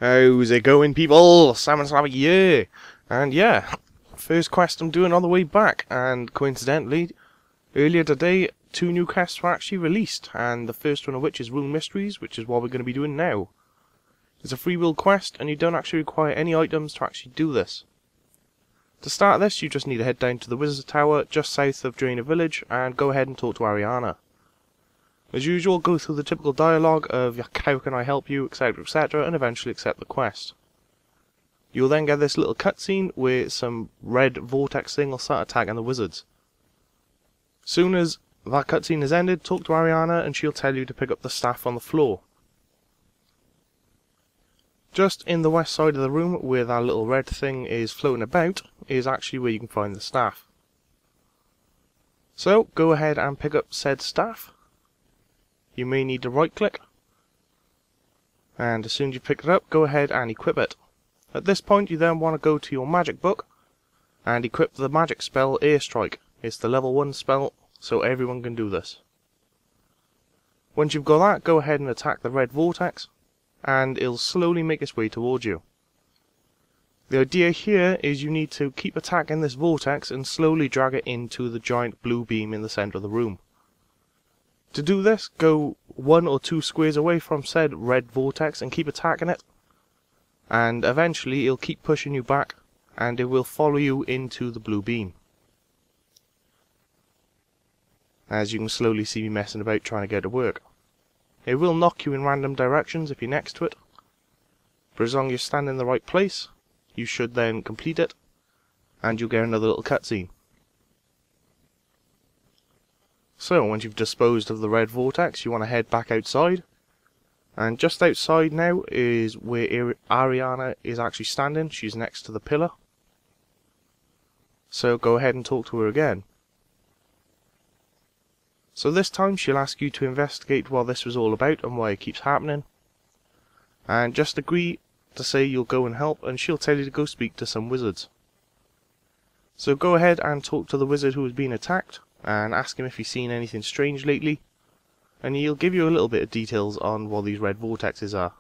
How's it going, people? Salmon Slabby here! And yeah, first quest I'm doing on the way back, and coincidentally, earlier today, 2 new quests were actually released, and the first one of which is Rune Mysteries, which is what we're going to be doing now. It's a free will quest, and you don't actually require any items to actually do this. To start this, you just need to head down to the Wizard's Tower, just south of Drainer Village, and go ahead and talk to Ariana. As usual, go through the typical dialogue of how can I help you, etc, and eventually accept the quest. You'll then get this little cutscene where some red vortex thing will start attacking the wizards. Soon as that cutscene is ended, talk to Ariana and she'll tell you to pick up the staff on the floor. Just in the west side of the room where that little red thing is floating about is actually where you can find the staff. So go ahead and pick up said staff. You may need to right click, and as soon as you pick it up, go ahead and equip it. At this point you then want to go to your magic book and equip the magic spell Airstrike. It's the level 1 spell, so everyone can do this. Once you've got that, go ahead and attack the red vortex, and it'll slowly make its way towards you. The idea here is you need to keep attacking this vortex and slowly drag it into the giant blue beam in the centre of the room. To do this, go 1 or 2 squares away from said red vortex and keep attacking it, and eventually it'll keep pushing you back and it will follow you into the blue beam. As you can slowly see me messing about trying to get it to work. It will knock you in random directions if you're next to it, but as long as you stand in the right place, you should then complete it and you'll get another little cutscene. So, once you've disposed of the red vortex, you want to head back outside. And just outside now is where Ariana is actually standing. She's next to the pillar. So go ahead and talk to her again. So this time she'll ask you to investigate what this was all about and why it keeps happening. And just agree to say you'll go and help, and she'll tell you to go speak to some wizards. So go ahead and talk to the wizard who has been attacked, and ask him if he's seen anything strange lately, and he'll give you a little bit of details on what these red vortexes are.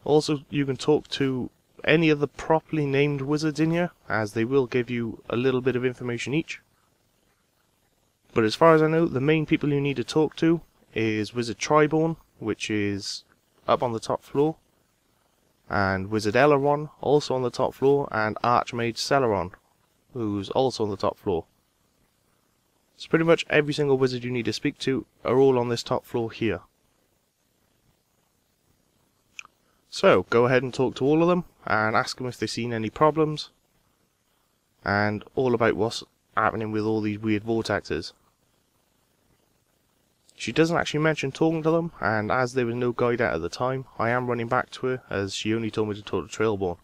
Also, you can talk to any of the properly named wizards in here, as they will give you a little bit of information each. But as far as I know, the main people you need to talk to is Wizard Triborn, which is up on the top floor, and Wizard Elleron, also on the top floor, and Archmage Celeron, who's also on the top floor. So pretty much every single wizard you need to speak to are all on this top floor here. So go ahead and talk to all of them and ask them if they've seen any problems and all about what's happening with all these weird vortexes. She doesn't actually mention talking to them, and as there was no guide out at the time, I am running back to her as she only told me to talk to Trailborn.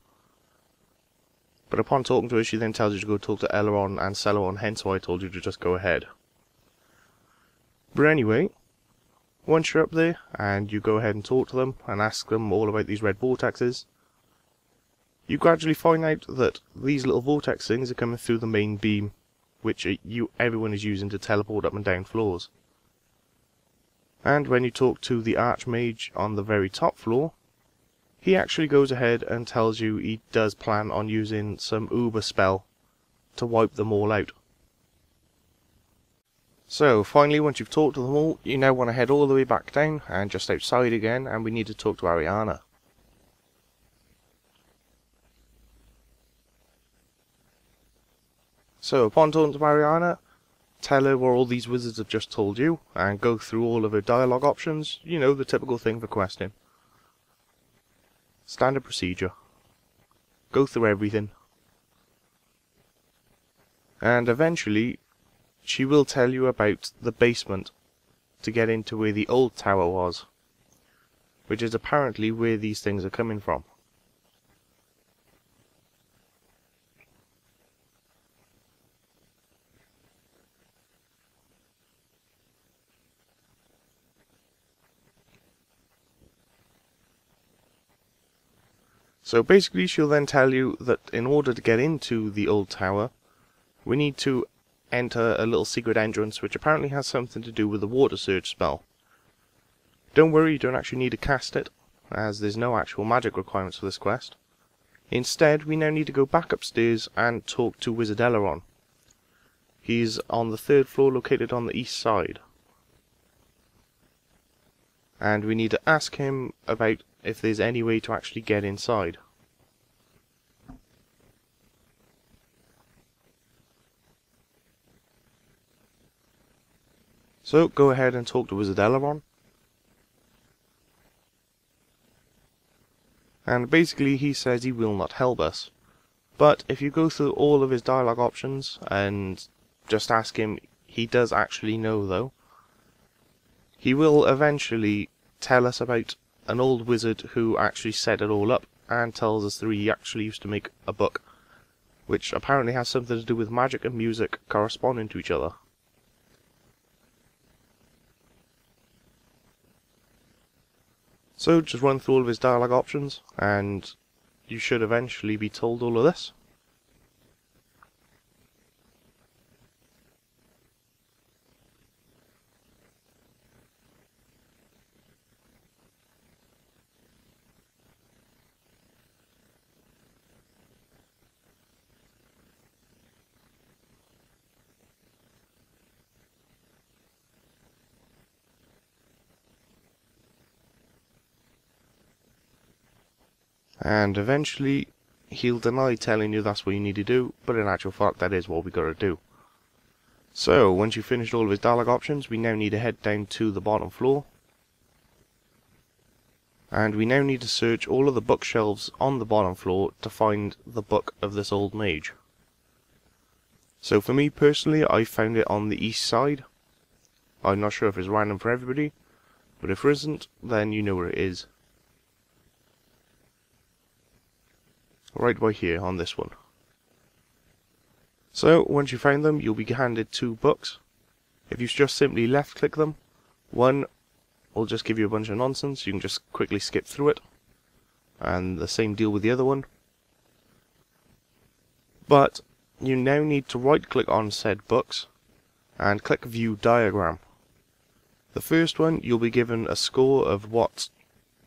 But upon talking to her, she then tells you to go talk to Elleron and Celeron, hence why I told you to just go ahead. But anyway, once you're up there and you go ahead and talk to them and ask them all about these red vortexes, you gradually find out that these little vortex things are coming through the main beam, which everyone is using to teleport up and down floors. And when you talk to the Archmage on the very top floor, he actually goes ahead and tells you he does plan on using some Uber spell to wipe them all out. So finally, once you've talked to them all, you now want to head all the way back down and just outside again, and we need to talk to Ariana. So upon talking to Ariana, tell her what all these wizards have just told you and go through all of her dialogue options, you know, the typical thing for questing. Standard procedure. Go through everything. And eventually, she will tell you about the basement to get into where the old tower was, which is apparently where these things are coming from. So basically she'll then tell you that in order to get into the old tower, we need to enter a little secret entrance which apparently has something to do with the water surge spell. Don't worry, you don't actually need to cast it, as there's no actual magic requirements for this quest. Instead, we now need to go back upstairs and talk to Wizard Elrond. He's on the 3rd floor, located on the east side. And we need to ask him about if there's any way to actually get inside. So, go ahead and talk to Wizard Elrond. And basically he says he will not help us. But if you go through all of his dialogue options and just ask him, he does actually know though. He will eventually tell us about an old wizard who actually set it all up and tells us that he actually used to make a book, which apparently has something to do with magic and music corresponding to each other. So just run through all of his dialogue options and you should eventually be told all of this. And eventually he'll deny telling you that's what you need to do, but in actual fact that is what we gotta do. So once you've finished all of his dialogue options, we now need to head down to the bottom floor. And we now need to search all of the bookshelves on the bottom floor to find the book of this old mage. So for me personally, I found it on the east side. I'm not sure if it's random for everybody, but if it isn't, then you know where it is. Right by here on this one. So once you find them, you'll be handed 2 books. If you just simply left click them, one will just give you a bunch of nonsense, you can just quickly skip through it, and the same deal with the other one. But you now need to right click on said books and click view diagram. The first one, you'll be given a score of what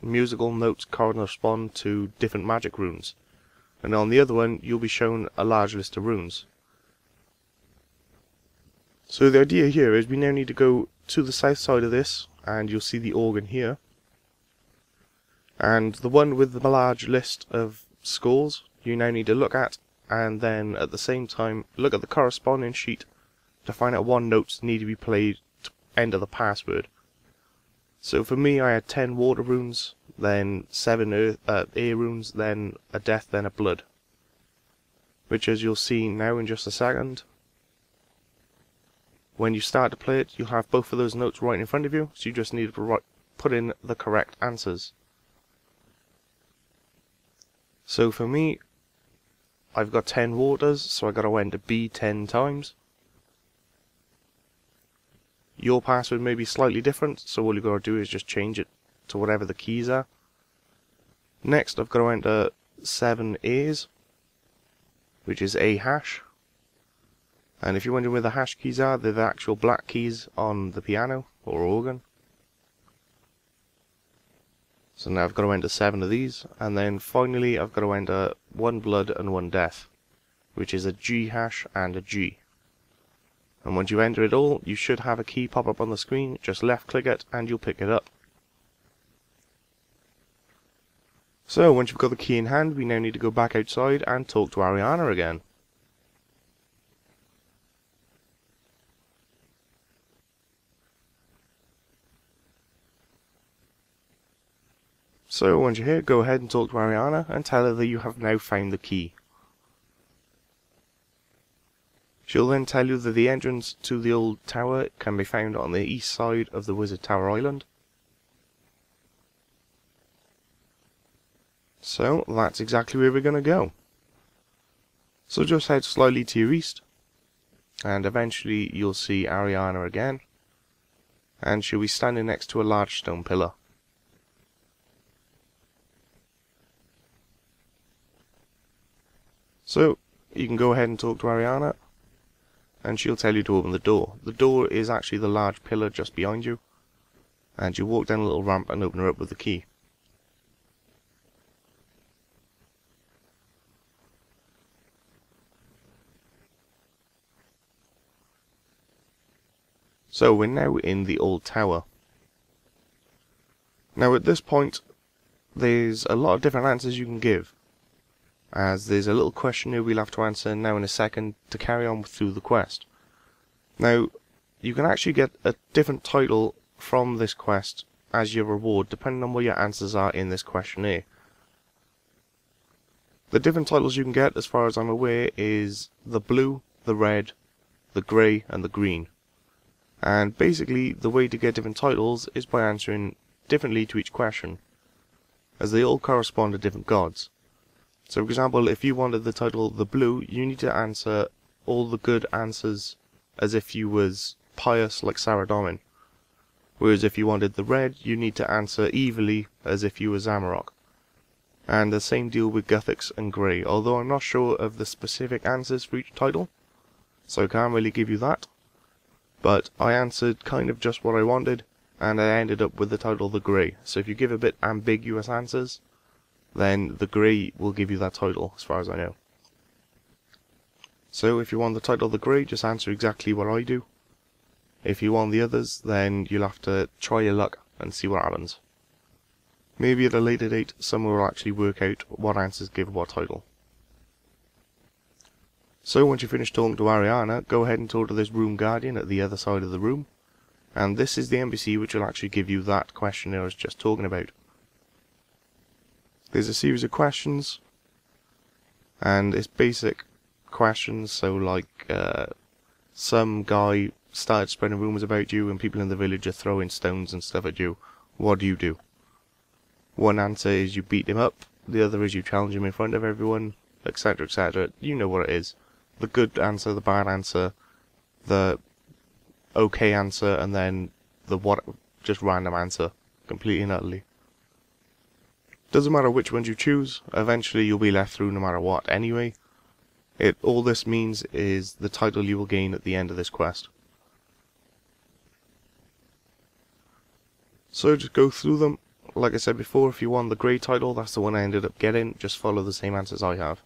musical notes correspond to different magic runes. And on the other one, you'll be shown a large list of runes. So the idea here is we now need to go to the south side of this, and you'll see the organ here. And the one with the large list of scores, you now need to look at, and then at the same time, look at the corresponding sheet to find out what notes need to be played to enter the password. So for me, I had 10 water runes, then 7 air runes, then a death, then a blood. Which, as you'll see now in just a second, when you start to play it, you'll have both of those notes right in front of you, so you just need to put in the correct answers. So for me, I've got 10 waters, so I got to enter B 10 times. Your password may be slightly different, so all you've got to do is just change it to whatever the keys are. Next, I've got to enter 7 A's, which is a hash. And if you're wondering where the hash keys are, they're the actual black keys on the piano or organ. So now I've got to enter 7 of these, and then finally I've got to enter 1 blood and 1 death, which is a G hash and a G. And once you enter it all, you should have a key pop up on the screen, just left click it and you'll pick it up. So once you've got the key in hand, we now need to go back outside and talk to Ariana again. So once you're here, go ahead and talk to Ariana and tell her that you have now found the key. She'll then tell you that the entrance to the old tower can be found on the east side of the Wizard Tower Island. So that's exactly where we're going to go. So just head slightly to your east, and eventually you'll see Ariana again, and she'll be standing next to a large stone pillar. So you can go ahead and talk to Ariana, and she'll tell you to open the door. The door is actually the large pillar just behind you, and you walk down a little ramp and open her up with the key. So we're now in the old tower. Now at this point there's a lot of different answers you can give, as there's a little questionnaire we'll have to answer now in a second to carry on through the quest. Now you can actually get a different title from this quest as your reward depending on what your answers are in this questionnaire. The different titles you can get, as far as I'm aware, is the blue, the red, the grey and the green. And basically the way to get different titles is by answering differently to each question, as they all correspond to different gods. So for example, if you wanted the title the blue, you need to answer all the good answers as if you was pious like Saradomin. Whereas if you wanted the red, you need to answer evilly as if you was Amarok. And the same deal with Guthix and Grey, although I'm not sure of the specific answers for each title, so I can't really give you that. But I answered kind of just what I wanted, and I ended up with the title the Grey. So if you give a bit ambiguous answers, then the Grey will give you that title, as far as I know. So if you want the title the Grey, just answer exactly what I do. If you want the others, then you'll have to try your luck and see what happens. Maybe at a later date, someone will actually work out what answers give what title. So once you finish talking to Ariana, go ahead and talk to this room guardian at the other side of the room. And this is the NPC which will actually give you that questionnaire I was just talking about. There's a series of questions, and it's basic questions, so like some guy started spreading rumours about you and people in the village are throwing stones and stuff at you. What do you do? One answer is you beat him up, the other is you challenge him in front of everyone, etc, etc. You know what it is. The good answer, the bad answer, the okay answer, and then the what, just random answer, completely and utterly. Doesn't matter which ones you choose, eventually you'll be left through no matter what anyway. All this means is the title you will gain at the end of this quest. So just go through them. Like I said before, if you want the grey title, that's the one I ended up getting, just follow the same answers I have.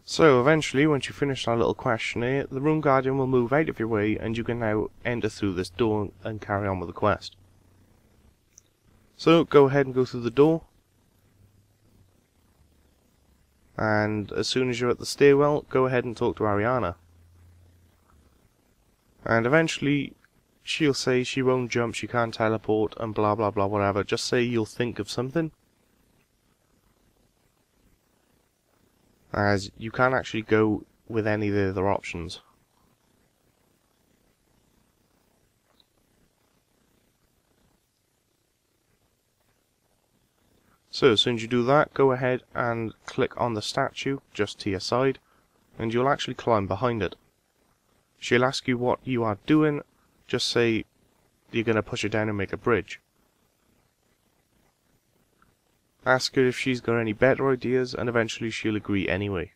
So eventually, once you finish that little questionnaire, the room guardian will move out of your way and you can now enter through this door and carry on with the quest. So go ahead and go through the door, and as soon as you're at the stairwell, go ahead and talk to Ariana. And eventually she'll say she won't jump, she can't teleport, and blah blah blah whatever. Just say you'll think of something, as you can't actually go with any of the other options. So as soon as you do that, go ahead and click on the statue just to your side, and you'll actually climb behind it. She'll ask you what you are doing, just say you're going to push it down and make a bridge. Ask her if she's got any better ideas, and eventually she'll agree anyway.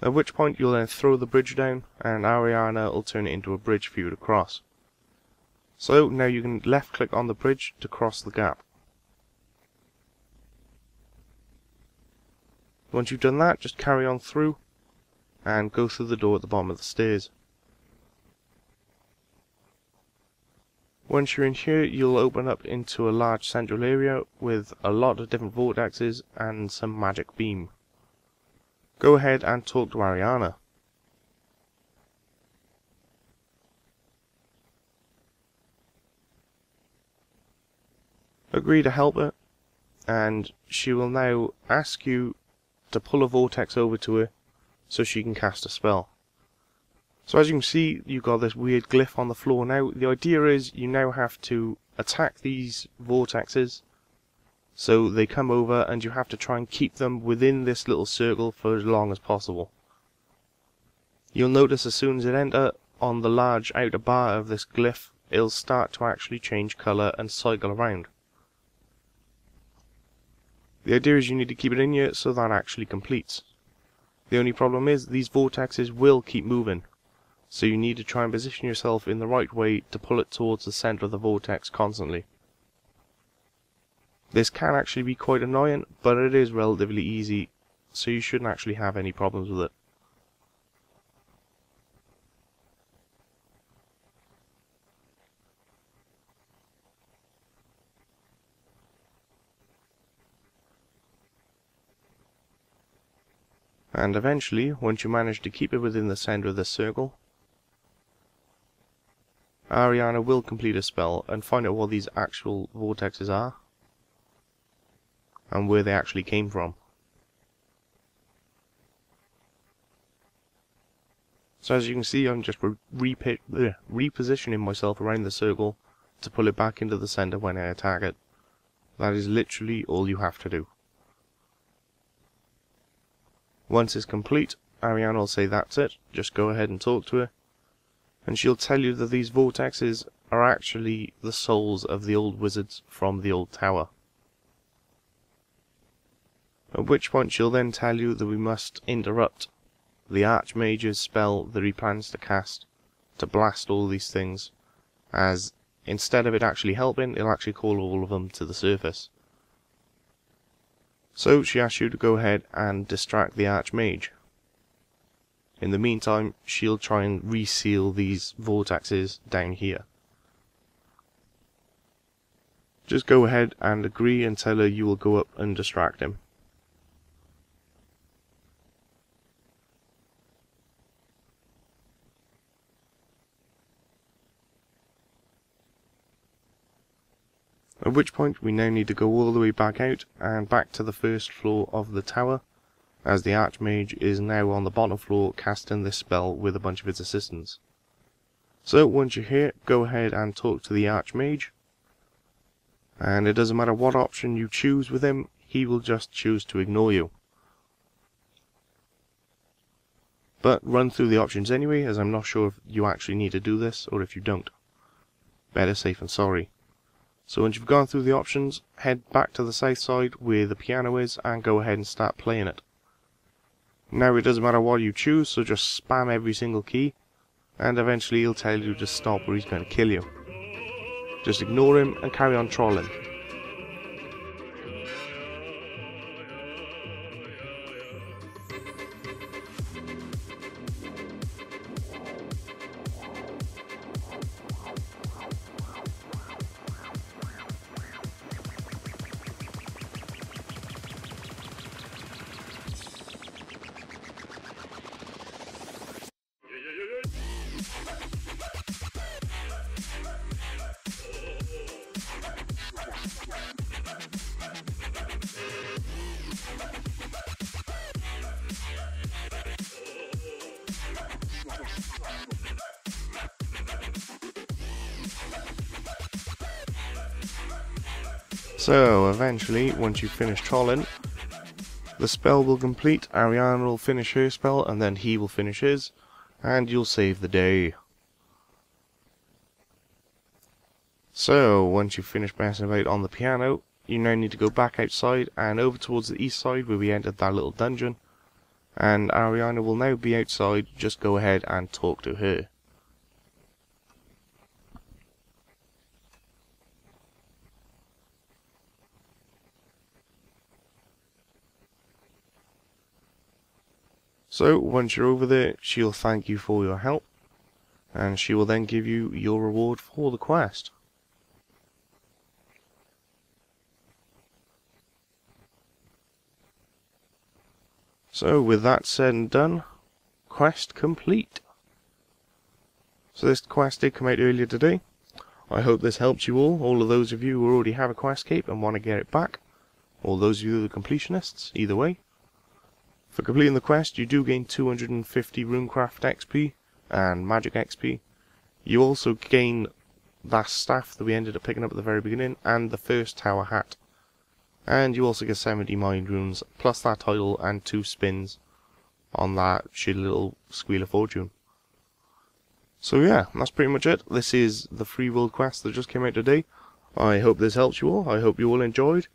At which point you'll then throw the bridge down, and Ariana will turn it into a bridge for you to cross. So now you can left click on the bridge to cross the gap. Once you've done that, just carry on through and go through the door at the bottom of the stairs. Once you're in here, you'll open up into a large central area with a lot of different vortexes and some magic beam. Go ahead and talk to Ariana. Agree to help her, and she will now ask you to pull a vortex over to her so she can cast a spell. So as you can see, you've got this weird glyph on the floor now. The idea is you now have to attack these vortexes so they come over, and you have to try and keep them within this little circle for as long as possible. You'll notice as soon as it enters on the large outer bar of this glyph, it'll start to actually change colour and cycle around. The idea is you need to keep it in you so that actually completes. The only problem is these vortexes will keep moving, so you need to try and position yourself in the right way to pull it towards the center of the vortex constantly. This can actually be quite annoying, but it is relatively easy, so you shouldn't actually have any problems with it. And eventually, once you manage to keep it within the center of this circle, Ariana will complete a spell and find out what these actual vortexes are and where they actually came from. So as you can see, I'm just repositioning myself around the circle to pull it back into the center when I attack it. That is literally all you have to do. Once it's complete, Ariana will say that's it, just go ahead and talk to her, and she'll tell you that these vortexes are actually the souls of the old wizards from the old tower. At which point she'll then tell you that we must interrupt the Archmage's spell that he plans to cast to blast all these things, as instead of it actually helping, it'll actually call all of them to the surface. So she asks you to go ahead and distract the Archmage. In the meantime, she'll try and reseal these vortexes down here. Just go ahead and agree and tell her you will go up and distract him. At which point we now need to go all the way back out and back to the first floor of the tower, as the Archmage is now on the bottom floor casting this spell with a bunch of his assistants. So once you're here, go ahead and talk to the Archmage, and it doesn't matter what option you choose with him, he will just choose to ignore you. But run through the options anyway, as I'm not sure if you actually need to do this or if you don't. Better safe than sorry. So once you've gone through the options, head back to the south side where the piano is and go ahead and start playing it. Now it doesn't matter what you choose, so just spam every single key, and eventually he'll tell you to stop or he's going to kill you. Just ignore him and carry on trolling. So eventually, once you finish trolling, the spell will complete, Ariana will finish her spell, and then he will finish his, and you'll save the day. So, once you've finished messing about on the piano, you now need to go back outside and over towards the east side where we entered that little dungeon, and Ariana will now be outside, just go ahead and talk to her. So, once you're over there, she'll thank you for your help, and she will then give you your reward for the quest. So, with that said and done, quest complete. So this quest did come out earlier today. I hope this helps you all of those of you who already have a Questscape and want to get it back, or those of you who are completionists, either way. For completing the quest, you do gain 250 Runecraft XP and Magic XP. You also gain that staff that we ended up picking up at the very beginning, and the first tower hat. And you also get 70 mind runes, plus that title and 2 spins on that shitty little Squeal of Fortune. So yeah, that's pretty much it. This is the free world quest that just came out today. I hope this helps you all. I hope you all enjoyed.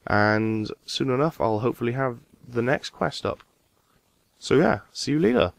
And soon enough, I'll hopefully have the next quest up. So yeah, see you later.